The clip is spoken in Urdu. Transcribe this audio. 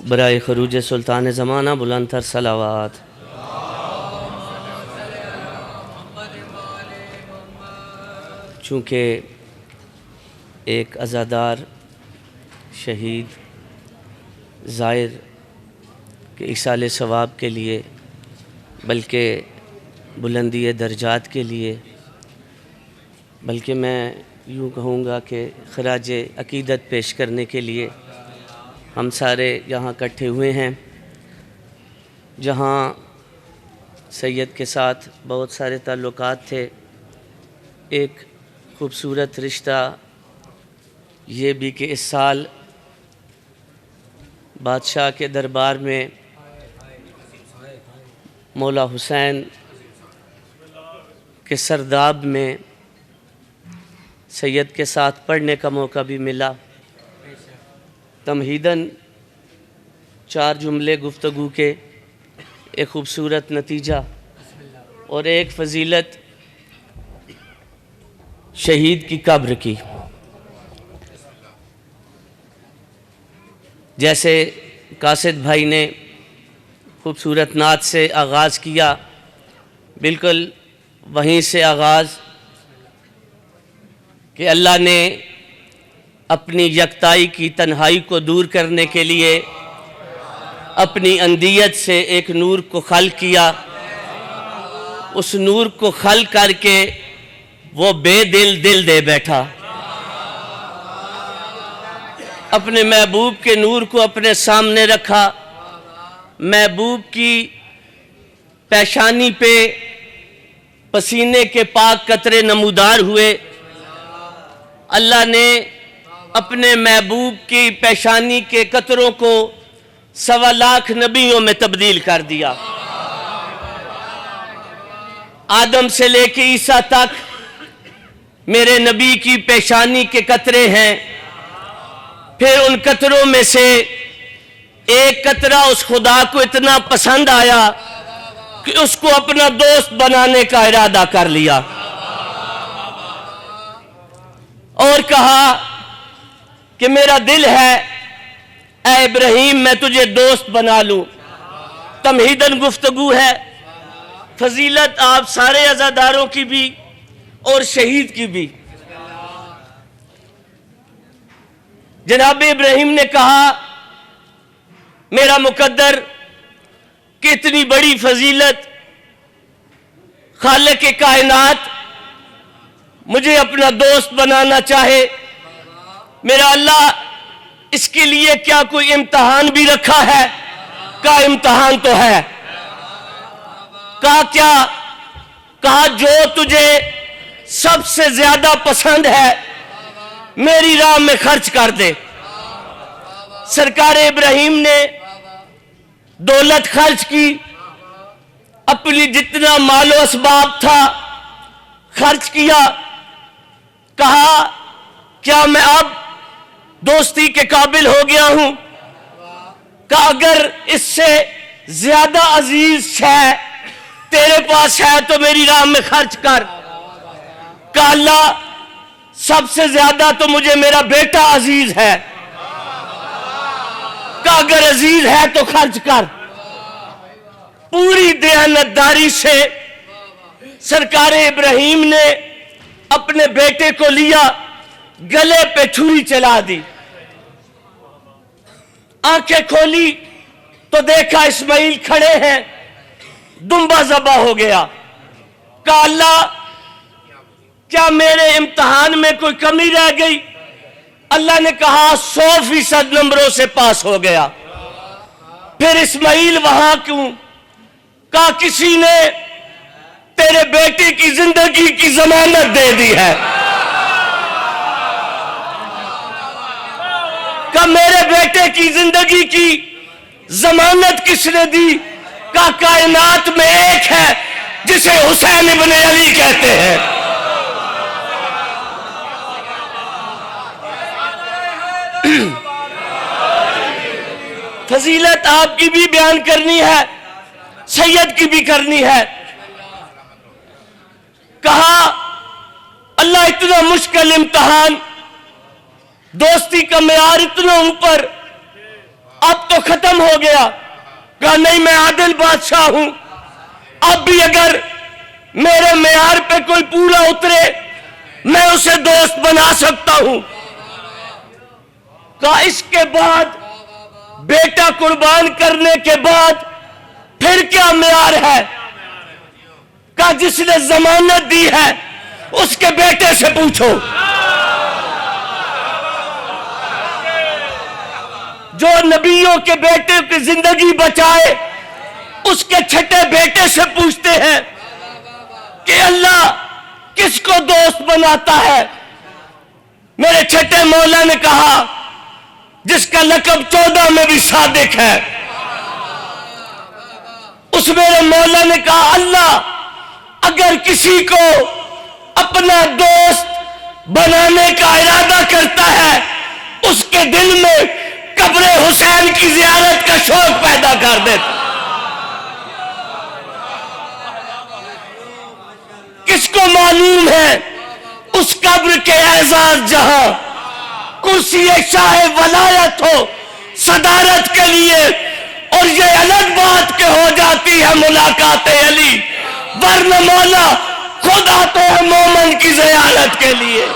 برائے خروج سلطان زمانہ بلند تر صلوات۔ چونکہ ایک عزادار شہید زائر کے ایصال ثواب کے لیے بلکہ بلندی درجات کے لیے بلکہ میں یوں کہوں گا کہ خراج عقیدت پیش کرنے کے لیے ہم سارے یہاں اکٹھے ہوئے ہیں، جہاں سید کے ساتھ بہت سارے تعلقات تھے۔ ایک خوبصورت رشتہ یہ بھی کہ اس سال بادشاہ کے دربار میں مولا حسین کے سرداب میں سید کے ساتھ پڑھنے کا موقع بھی ملا۔ تمہیداً 4 جملے گفتگو کے، ایک خوبصورت نتیجہ اور ایک فضیلت شہید کی قبر کی۔ جیسے قاصد بھائی نے خوبصورت نعت سے آغاز کیا، بالکل وہیں سے آغاز کہ اللہ نے اپنی یکتائی کی تنہائی کو دور کرنے کے لیے اپنی اندیت سے ایک نور کو خلق کیا۔ اس نور کو خلق کر کے وہ بے دل دے بیٹھا۔ اپنے محبوب کے نور کو اپنے سامنے رکھا، محبوب کی پیشانی پہ پسینے کے پاک قطرے نمودار ہوئے۔ اللہ نے اپنے محبوب کی پیشانی کے قطروں کو 1.25 لاکھ نبیوں میں تبدیل کر دیا۔ آدم سے لے کے عیسیٰ تک میرے نبی کی پیشانی کے قطرے ہیں۔ پھر ان قطروں میں سے ایک قطرہ اس خدا کو اتنا پسند آیا کہ اس کو اپنا دوست بنانے کا ارادہ کر لیا اور کہا کہ میرا دل ہے اے ابراہیم میں تجھے دوست بنا لوں۔ تمہیداً گفتگو ہے، فضیلت آپ سارے عزاداروں کی بھی اور شہید کی بھی۔ جناب ابراہیم نے کہا میرا مقدر کہ اتنی بڑی فضیلت خالق کائنات مجھے اپنا دوست بنانا چاہے، میرا اللہ اس کے لیے کیا کوئی امتحان بھی رکھا ہے؟ کہا امتحان تو ہے۔ کہا کیا؟ کہا جو تجھے سب سے زیادہ پسند ہے میری راہ میں خرچ کر دے۔ سرکار ابراہیم نے دولت خرچ کی، اپنی جتنا مال و اسباب تھا خرچ کیا۔ کہا کیا میں اب دوستی کے قابل ہو گیا ہوں؟ کہا اگر اس سے زیادہ عزیز شے تیرے پاس ہے تو میری راہ میں خرچ کر۔ کہا اللہ سب سے زیادہ تو مجھے میرا بیٹا عزیز ہے۔ کہا اگر عزیز ہے تو خرچ کر۔ پوری دیانتداری سے سرکار ابراہیم نے اپنے بیٹے کو لیا، گلے پہ چھری چلا دی، آنکھیں کھولی تو دیکھا اسماعیل کھڑے ہیں، دمبا ذبح ہو گیا۔ کہا اللہ کیا میرے امتحان میں کوئی کمی رہ گئی؟ اللہ نے کہا 100% نمبروں سے پاس ہو گیا۔ پھر اسماعیل وہاں کیوں؟ کہا کسی نے تیرے بیٹے کی زندگی کی ضمانت دے دی ہے۔ کہا میرے بیٹے کی زندگی کی ضمانت کس نے دی؟ کہا کائنات میں ایک ہے جسے حسین ابن علی کہتے ہیں۔ فضیلت آپ کی بھی بیان کرنی ہے، سید کی بھی کرنی ہے۔ کہا اللہ اتنا مشکل امتحان، دوستی کا معیار اتنا اوپر، اب تو ختم ہو گیا. کہا نہیں میں عادل بادشاہ ہوں, اب بھی اگر میرے معیار پہ کوئی پورا اترے میں اسے دوست بنا سکتا ہوں. کہا اس کے بعد بیٹا قربان کرنے کے بعد پھر کیا معیار ہے؟ کہا جس نے ضمانت دی ہے اس کے بیٹے سے پوچھو, جو نبیوں کے بیٹے کی زندگی بچائے اس کے چھٹے بیٹے سے پوچھتے ہیں کہ اللہ کس کو دوست بناتا ہے. میرے چھٹے مولا نے کہا جس کا لقب 14 میں بھی صادق ہے. اس میرے مولا نے کہا اللہ اگر کسی کو اپنا دوست بنانے کا ارادہ کرتا ہے اس کے دل میں قبر حسین کی زیارت کا شوق پیدا کر دیتا. کس کو معلوم ہے اس قبر کے اعزاز جہاں کرسی شاہ ولایت ہو صدارت کے لیے, اور یہ الگ بات کہ ہو جاتی ہے ملاقات علی, ورنہ مولا خود آتے ہیں مومن کی زیارت کے لیے.